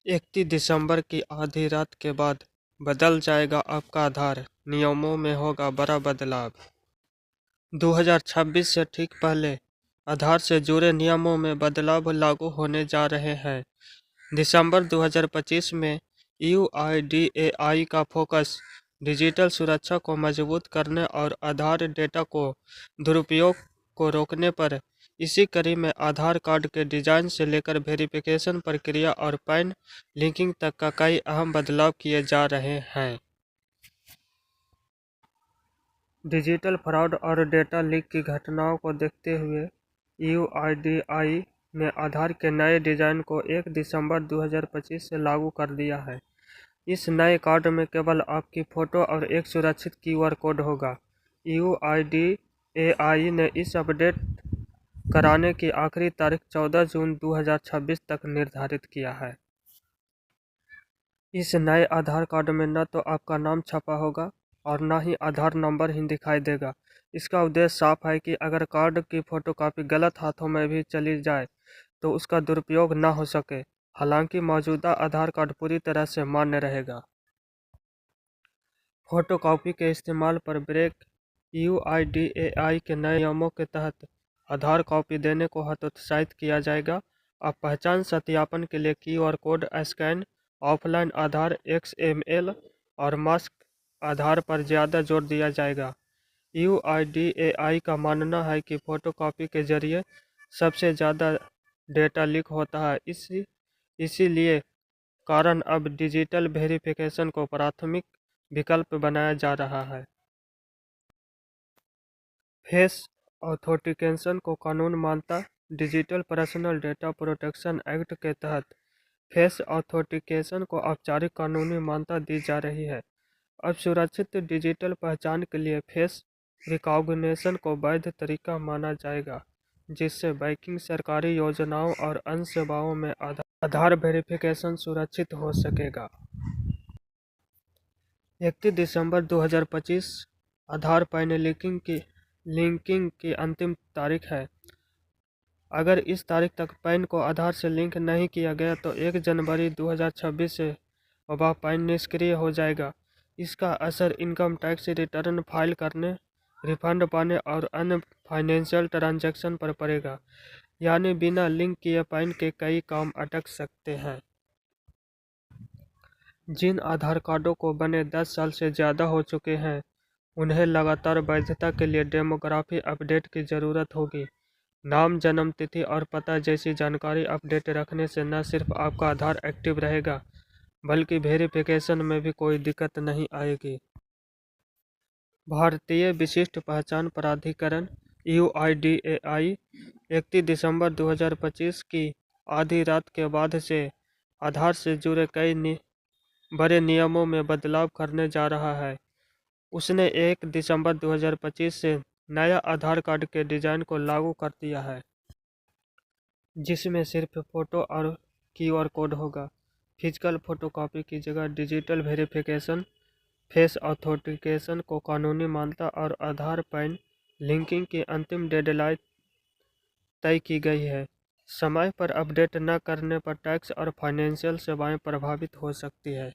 31 दिसंबर की आधी रात के बाद बदल जाएगा आपका आधार, नियमों में होगा बड़ा बदलाव। 2026 से ठीक पहले आधार से जुड़े नियमों में बदलाव लागू होने जा रहे हैं। दिसंबर 2025 में यूआईडीएआई का फोकस डिजिटल सुरक्षा को मजबूत करने और आधार डेटा को दुरुपयोग को रोकने पर। इसी कड़ी में आधार कार्ड के डिजाइन से लेकर वेरिफिकेशन प्रक्रिया और पैन लिंकिंग तक का कई अहम बदलाव किए जा रहे हैं। डिजिटल फ्रॉड और डेटा लीक की घटनाओं को देखते हुए यूआईडीएआई ने आधार के नए डिजाइन को 1 दिसंबर 2025 से लागू कर दिया है। इस नए कार्ड में केवल आपकी फ़ोटो और एक सुरक्षित क्यूआर कोड होगा। यूआईडीएआई ने इस अपडेट कराने की आखिरी तारीख 14 जून 2026 तक निर्धारित किया है। इस नए आधार कार्ड में न तो आपका नाम छपा होगा और न ही आधार नंबर ही दिखाई देगा। इसका उद्देश्य साफ है कि अगर कार्ड की फ़ोटोकॉपी गलत हाथों में भी चली जाए तो उसका दुरुपयोग न हो सके। हालांकि मौजूदा आधार कार्ड पूरी तरह से मान्य रहेगा। फोटोकॉपी के इस्तेमाल पर ब्रेक। यूआईडीएआई के नए नियमों के तहत आधार कॉपी देने को हतोत्साहित किया जाएगा। अब पहचान सत्यापन के लिए क्यूआर कोड स्कैन, ऑफलाइन आधार एक्सएमएल और मास्क आधार पर ज़्यादा जोर दिया जाएगा। यूआईडीएआई का मानना है कि फोटोकॉपी के जरिए सबसे ज़्यादा डेटा लीक होता है। इसीलिए कारण अब डिजिटल वेरिफिकेशन को प्राथमिक विकल्प बनाया जा रहा है। फेस ऑथेंटिकेशन को कानून मान्यता। Digital personal data protection act के तहत फेस ऑथेंटिकेशन को औपचारिक कानूनी मान्यता दी जा रही है। अब सुरक्षित डिजिटल पहचान के लिए फेस रिकॉग्निशन को वैध तरीका माना जाएगा, जिससे बैंकिंग, सरकारी योजनाओं और अन्य सेवाओं में आधार वेरिफिकेशन सुरक्षित हो सकेगा। 31 दिसंबर 2025 आधार पैन लिंकिंग की अंतिम तारीख है। अगर इस तारीख तक पैन को आधार से लिंक नहीं किया गया तो 1 जनवरी 2026 से वह पैन निष्क्रिय हो जाएगा। इसका असर इनकम टैक्स रिटर्न फाइल करने, रिफंड पाने और अन्य फाइनेंशियल ट्रांजैक्शन पर पड़ेगा। यानी बिना लिंक किए पैन के कई काम अटक सकते हैं। जिन आधार कार्डों को बने 10 साल से ज़्यादा हो चुके हैं, उन्हें लगातार वैधता के लिए डेमोग्राफी अपडेट की ज़रूरत होगी। नाम, जन्म तिथि और पता जैसी जानकारी अपडेट रखने से न सिर्फ आपका आधार एक्टिव रहेगा, बल्कि वेरिफिकेशन में भी कोई दिक्कत नहीं आएगी। भारतीय विशिष्ट पहचान प्राधिकरण (यूआईडीएआई) 31 दिसंबर 2025 की आधी रात के बाद से आधार से जुड़े कई बड़े नियमों में बदलाव करने जा रहा है। उसने 1 दिसंबर 2025 से नया आधार कार्ड के डिज़ाइन को लागू कर दिया है, जिसमें सिर्फ फ़ोटो और क्यूआर कोड होगा। फिजिकल फ़ोटोकॉपी की जगह डिजिटल वेरिफिकेशन, फेस ऑथेंटिकेशन को कानूनी मान्यता और आधार पैन लिंकिंग की अंतिम डेडलाइन तय की गई है। समय पर अपडेट न करने पर टैक्स और फाइनेंशियल सेवाएं प्रभावित हो सकती है।